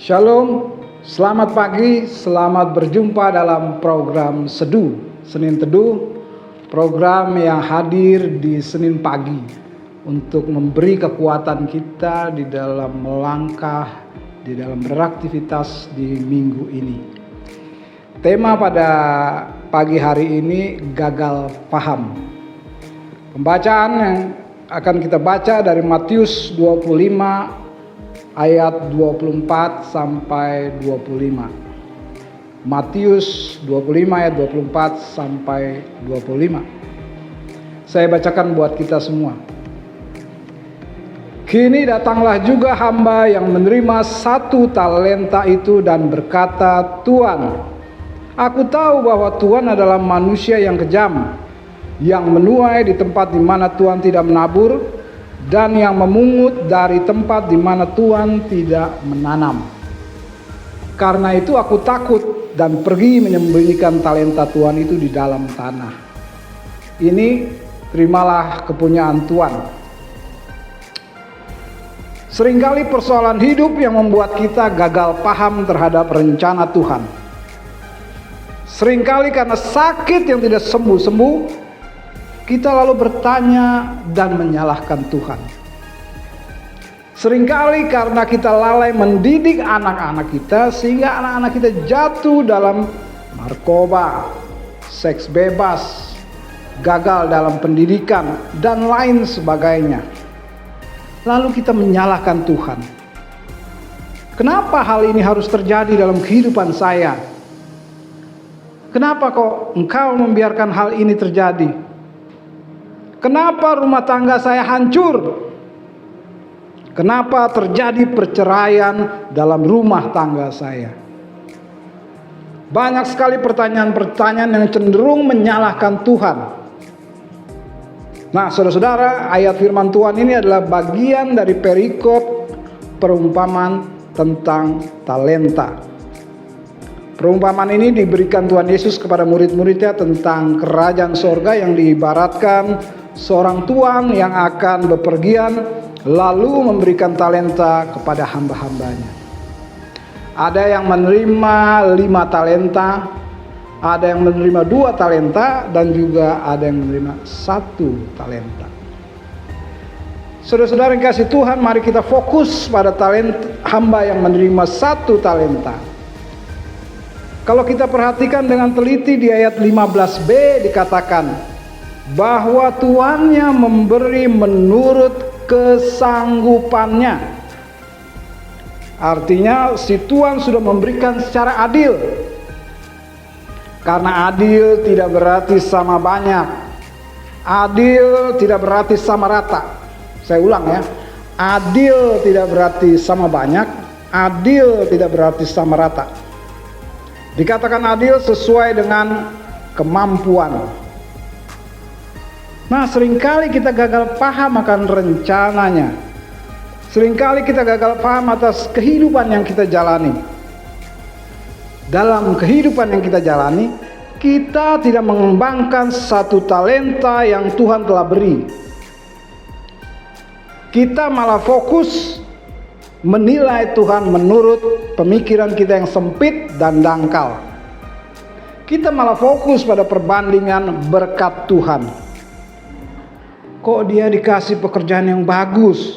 Shalom, selamat pagi, selamat berjumpa dalam program Seduh, Senin Teduh, program yang hadir di Senin pagi untuk memberi kekuatan kita di dalam melangkah, di dalam beraktivitas di minggu ini. Tema pada pagi hari ini, gagal paham. Pembacaan yang akan kita baca dari Matius 25 ayat 24 sampai 25. Matius 25 ayat 24 sampai 25. Saya bacakan buat kita semua. Kini datanglah juga hamba yang menerima 1 talenta itu dan berkata, "Tuan, aku tahu bahwa Tuhan adalah manusia yang kejam, yang menuai di tempat di mana Tuhan tidak menabur, dan yang memungut dari tempat di mana Tuhan tidak menanam. Karena itu aku takut dan pergi menyembunyikan talenta Tuhan itu di dalam tanah. Ini terimalah kepunyaan Tuhan." Seringkali persoalan hidup yang membuat kita gagal paham terhadap rencana Tuhan. Seringkali karena sakit yang tidak sembuh-sembuh, kita lalu bertanya dan menyalahkan Tuhan. Seringkali karena kita lalai mendidik anak-anak kita, sehingga anak-anak kita jatuh dalam narkoba, seks bebas, gagal dalam pendidikan, dan lain sebagainya. Lalu kita menyalahkan Tuhan. Kenapa hal ini harus terjadi dalam kehidupan saya? Kenapa kok Engkau membiarkan hal ini terjadi? Kenapa rumah tangga saya hancur? Kenapa terjadi perceraian dalam rumah tangga saya? Banyak sekali pertanyaan-pertanyaan yang cenderung menyalahkan Tuhan. Nah, saudara-saudara, ayat firman Tuhan ini adalah bagian dari perikop perumpamaan tentang talenta. Perumpamaan ini diberikan Tuhan Yesus kepada murid-muridnya tentang kerajaan sorga yang diibaratkan seorang tuan yang akan bepergian lalu memberikan talenta kepada hamba-hambanya. Ada yang menerima 5 talenta, ada yang menerima 2 talenta, dan juga ada yang menerima 1 talenta. Saudara-saudara yang kasih Tuhan, mari kita fokus pada talenta hamba yang menerima 1 talenta. Kalau kita perhatikan dengan teliti di ayat 15b dikatakan bahwa tuannya memberi menurut kesanggupannya. Artinya si tuan sudah memberikan secara adil. Karena adil tidak berarti sama banyak. Adil tidak berarti sama rata. Saya ulang ya. Adil tidak berarti sama banyak. Adil tidak berarti sama rata. Dikatakan adil sesuai dengan kemampuan. Nah, seringkali kita gagal paham akan rencananya. Seringkali kita gagal paham atas kehidupan yang kita jalani. Dalam kehidupan yang kita jalani, kita tidak mengembangkan 1 talenta yang Tuhan telah beri. Kita malah fokus menilai Tuhan menurut pemikiran kita yang sempit dan dangkal. Kita malah fokus pada perbandingan berkat Tuhan. Kok dia dikasih pekerjaan yang bagus?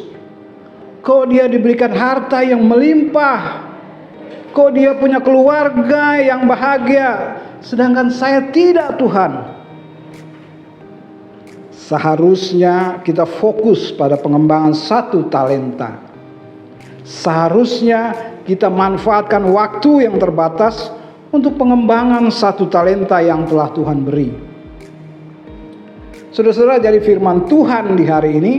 Kok dia diberikan harta yang melimpah? Kok dia punya keluarga yang bahagia? Sedangkan saya tidak, Tuhan. Seharusnya kita fokus pada pengembangan 1 talenta. Seharusnya kita manfaatkan waktu yang terbatas untuk pengembangan 1 talenta yang telah Tuhan beri. Saudara-saudara, jadi firman Tuhan di hari ini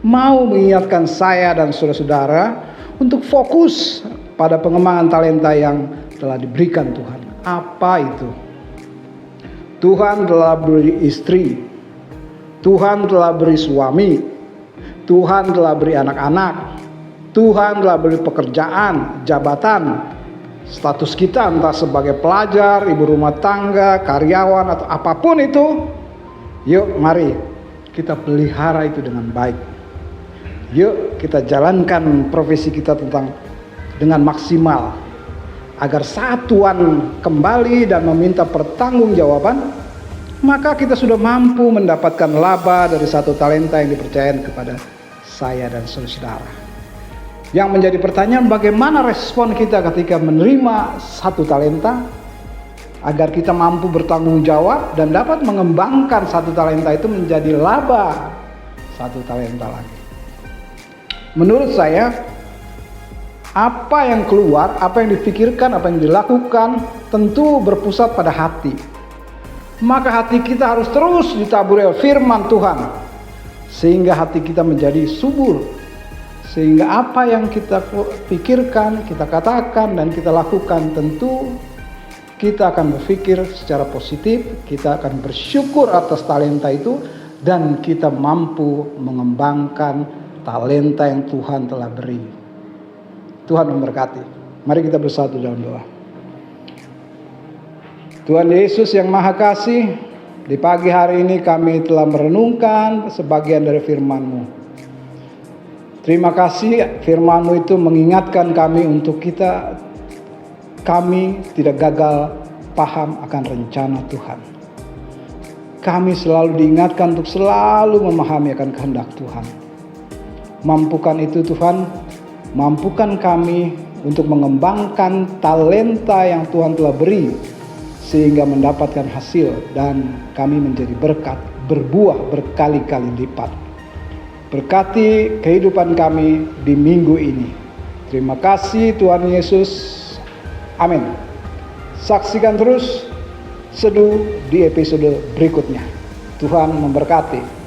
mau mengingatkan saya dan saudara-saudara untuk fokus pada pengembangan talenta yang telah diberikan Tuhan. Apa itu? Tuhan telah beri istri, Tuhan telah beri suami, Tuhan telah beri anak-anak, Tuhan telah beri pekerjaan, jabatan, status kita entah sebagai pelajar, ibu rumah tangga, karyawan, atau apapun itu. Yuk mari kita pelihara itu dengan baik. Yuk kita jalankan profesi kita tentang dengan maksimal agar saat Tuhan kembali dan meminta pertanggungjawaban, maka kita sudah mampu mendapatkan laba dari 1 talenta yang dipercayakan kepada saya dan saudara. Yang menjadi pertanyaan, bagaimana respon kita ketika menerima 1 talenta agar kita mampu bertanggung jawab dan dapat mengembangkan 1 talenta itu menjadi laba 1 talenta lagi. Menurut saya, apa yang keluar, apa yang dipikirkan, apa yang dilakukan tentu berpusat pada hati. Maka hati kita harus terus ditaburi oleh firman Tuhan, sehingga hati kita menjadi subur. Sehingga apa yang kita pikirkan, kita katakan, dan kita lakukan tentu kita akan berpikir secara positif, kita akan bersyukur atas talenta itu, dan kita mampu mengembangkan talenta yang Tuhan telah beri. Tuhan memberkati. Mari kita bersatu dalam doa. Tuhan Yesus yang Maha Kasih, di pagi hari ini kami telah merenungkan sebagian dari firman-Mu. Terima kasih, firman-Mu itu mengingatkan kami untuk kami tidak gagal paham akan rencana Tuhan. Kami selalu diingatkan untuk selalu memahami akan kehendak Tuhan. Mampukan itu Tuhan, mampukan kami untuk mengembangkan talenta yang Tuhan telah beri, sehingga mendapatkan hasil dan kami menjadi berkat, berbuah berkali-kali lipat. Berkati kehidupan kami di minggu ini. Terima kasih Tuhan Yesus. Amin. Saksikan terus Seduh di episode berikutnya. Tuhan memberkati.